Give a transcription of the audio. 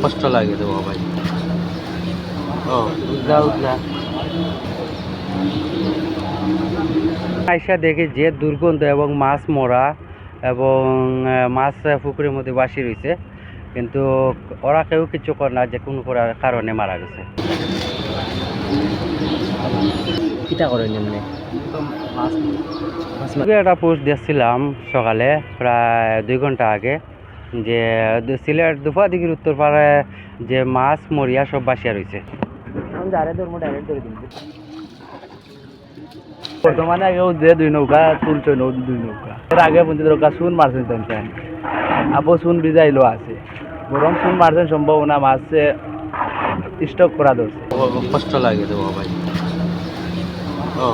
কষ্ট লাগে তো ভাই। ও আইসা দেখি যে দুর্গন্ধ এবং মাছ মরা এবং মাছ পুকুরের মধ্যে বাসি রয়েছে, কিন্তু ওরা কেউ কিছু করে না, যে কোনো কারণে মারা গেছে। কিটা করেন এমনি? একটা পোস্ট দিয়েছিলাম সকালে প্রায় 2 ঘন্টা আগে, যে সিলেট দুফা দিঘির উত্তর পাড়ে যে মাছ মরিয়া সব বাসিয়া রয়েছে। বর্তমানে আগেও যে 2 নৌকা তুলছে, 2 নৌকা এর আগে 50 নৌকা চুন মারছেন তেমন আবো চুন ভিজাইলো আছে, বরং চুন মারছেন সম্ভাবনা মাছে স্টক করা ধরছে। কষ্ট লাগে তো ভাই। ও